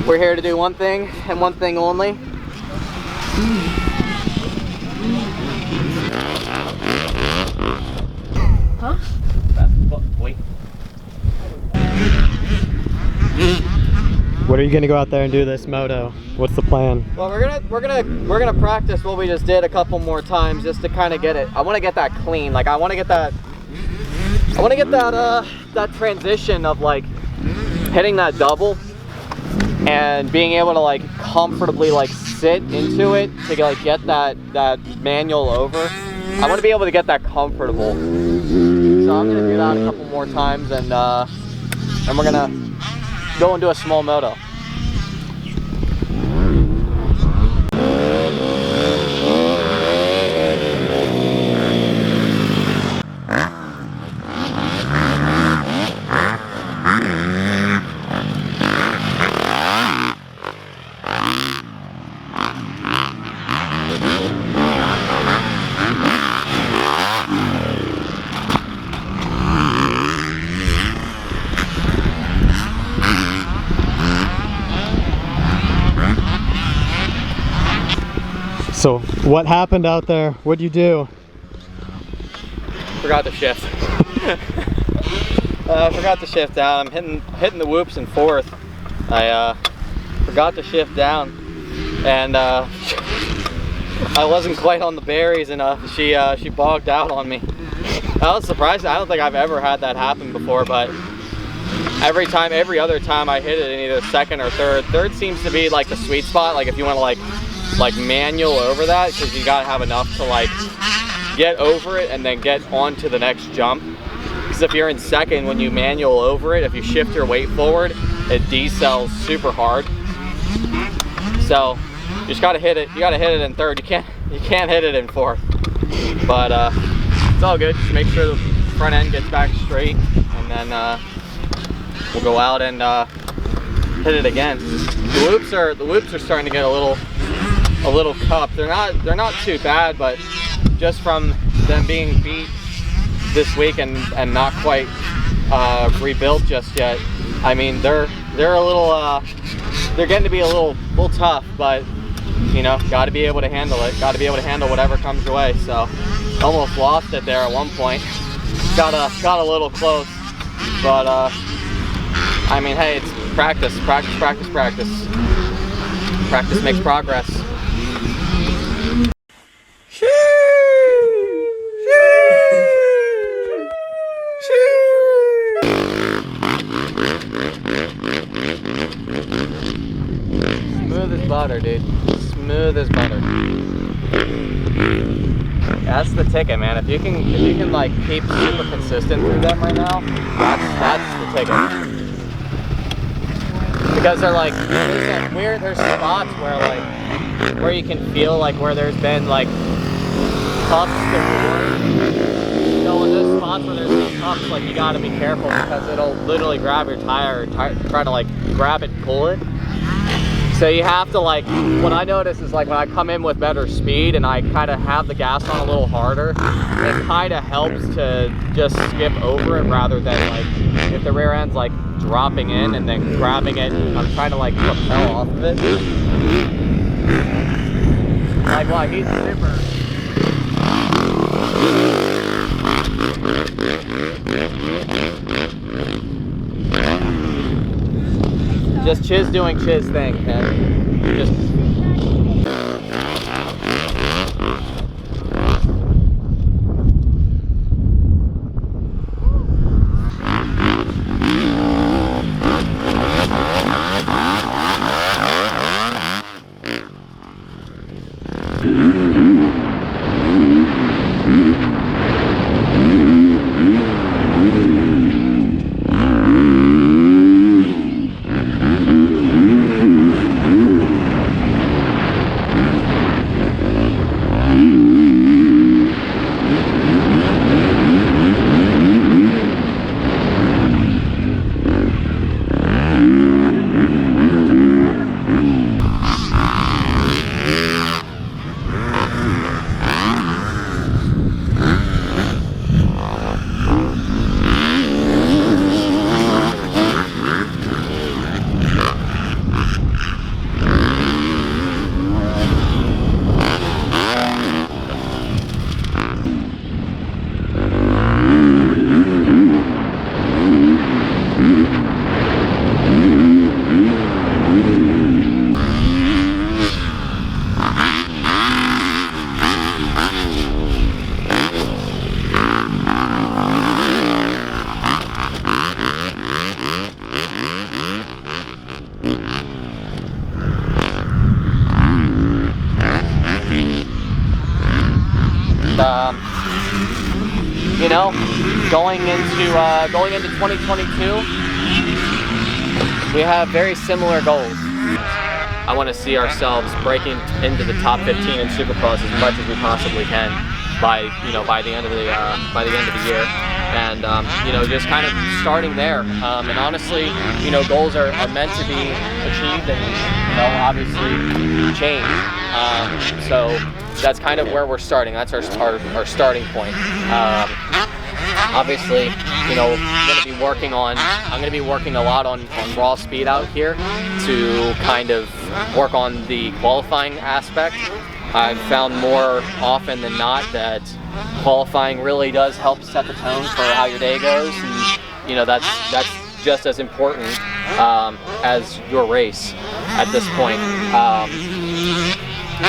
We're here to do one thing and one thing only. Huh? Wait. What are you gonna go out there and do this moto? What's the plan? Well, we're gonna practice what we just did a couple more times just to kind of get it. I want to get that clean. Like I want to get that that transition of like hitting that double and being able to like comfortably like sit into it to like get that manual over. I want to be able to get that comfortable. So I'm gonna do that a couple more times, and we're gonna go and do a small moto. So what happened out there? What'd you do? Forgot to shift. Forgot to shift down. I'm hitting the whoops in fourth. I forgot to shift down, and I wasn't quite on the berries, and she bogged out on me. I was surprised. I don't think I've ever had that happen before, but every other time I hit it in either second or third. Third seems to be like the sweet spot. Like if you want to like manual over that, because you gotta have enough to like get over it and then get on to the next jump. Because if you're in second, when you manual over it, if you shift your weight forward, it decells super hard. So you just gotta hit it. You gotta hit it in third. You can't hit it in fourth. But it's all good. Just make sure the front end gets back straight, and then we'll go out and hit it again. The whoops are starting to get a little cupped. They're not too bad, but just from them being beat this week and not quite rebuilt just yet, I mean they're a little they're getting to be a little tough, but you know, got to be able to handle it. Got to be able to handle whatever comes your way. So almost lost it there at one point. Got a little close, but I mean, hey, it's practice. Practice makes progress. Smooth as butter, dude. Smooth as butter. That's the ticket, man. If you can like keep super consistent through them right now, that's the ticket. Because they're like, there's spots where you can feel like where there's been like cups before. So in those spots where there's no cups, like you gotta be careful, because it'll literally grab your tire or try to like grab it and pull it. So you have to like, what I notice is like when I come in with better speed and I kind of have the gas on a little harder, it kind of helps to just skip over it rather than like, if the rear end's like dropping in and then grabbing it, I'm trying to like propel off of it. Like, well, he's super. Just Chiz doing Chiz thing, man. Just You know, going into 2022, we have very similar goals. I want to see ourselves breaking into the top 15 in Supercross as much as we possibly can by the end of the year, and just kind of starting there. And honestly, goals are meant to be achieved and obviously change. So that's kind of where we're starting. That's our starting point. Obviously, I'm going to be working a lot on raw speed out here to kind of work on the qualifying aspect. I've found more often than not that qualifying really does help set the tone for how your day goes, and that's just as important as your race at this point.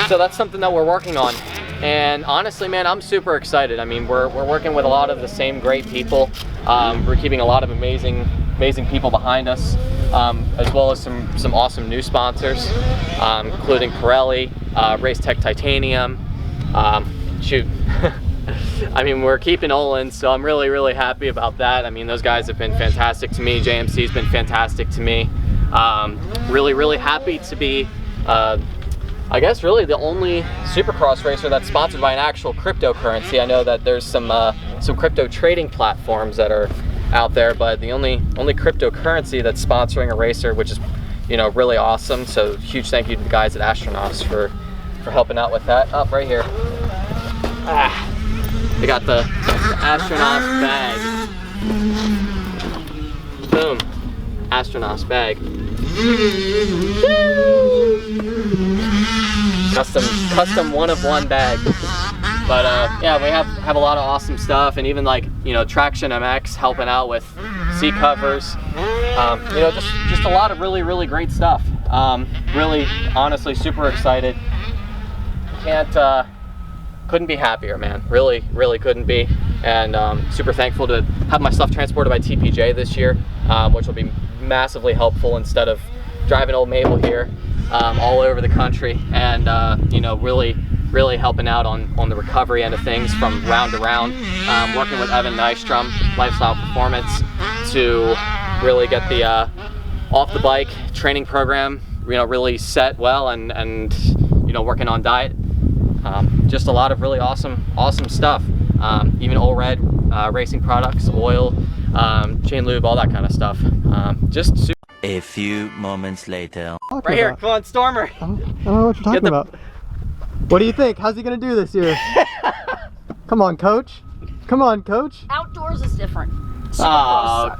So that's something that we're working on. And honestly, man, I'm super excited. I mean, we're working with a lot of the same great people. We're keeping a lot of amazing people behind us, as well as some awesome new sponsors, including Pirelli, Race Tech Titanium. Shoot. I mean, we're keeping Olin, so I'm really happy about that. I mean, those guys have been fantastic to me. JMC's been fantastic to me. Really happy to be I guess really the only Supercross racer that's sponsored by an actual cryptocurrency. I know that there's some crypto trading platforms that are out there, but the only cryptocurrency that's sponsoring a racer, which is really awesome. So huge thank you to the guys at Astronos for helping out with that. Up right here. They got the Astronos bag. Boom. Astronos bag. Custom one-of-one bag. But yeah, we have a lot of awesome stuff, and even like Traction MX helping out with seat covers. Just a lot of really great stuff. Really, honestly, super excited. Couldn't be happier, man. Really couldn't be. And super thankful to have my stuff transported by TPJ this year, which will be massively helpful instead of driving Old Mabel here all over the country. And really helping out on the recovery end of things from round to round. Working with Evan Nystrom, Lifestyle Performance, to really get the off the bike training program really set well, and working on diet. Just a lot of really awesome stuff. Even OLED racing products, oil, chain lube, all that kind of stuff. Just super. A few moments later. Right here, come on, Stormer. I don't know what you're talking about. What do you think? How's he gonna do this year? Come on, coach. Come on, coach. Outdoors is different. Oh,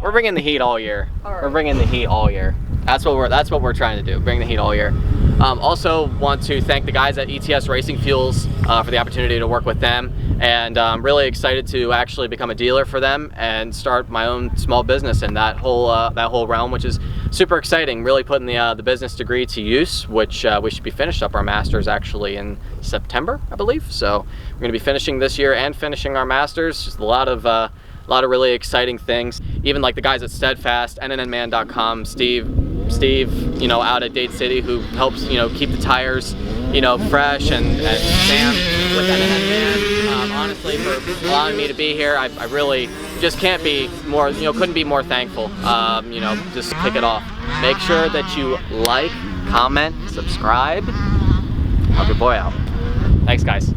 we're bringing the heat all year. All right. We're bringing the heat all year. That's what we're trying to do. Bring the heat all year. Also want to thank the guys at ETS Racing Fuels for the opportunity to work with them, and I'm really excited to actually become a dealer for them and start my own small business in that whole realm, which is super exciting. Really putting the business degree to use, which we should be finished up our masters actually in September, I believe. So we're going to be finishing this year and finishing our masters. Just a lot of really exciting things. Even like the guys at Steadfast, NNNman.com, Steve, out at Dade City, who helps, keep the tires, fresh, and Sam with NNNman, honestly, for allowing me to be here. I really just can't be more, couldn't be more thankful. Just kick it off. Make sure that you like, comment, subscribe. Help your boy out. Thanks, guys.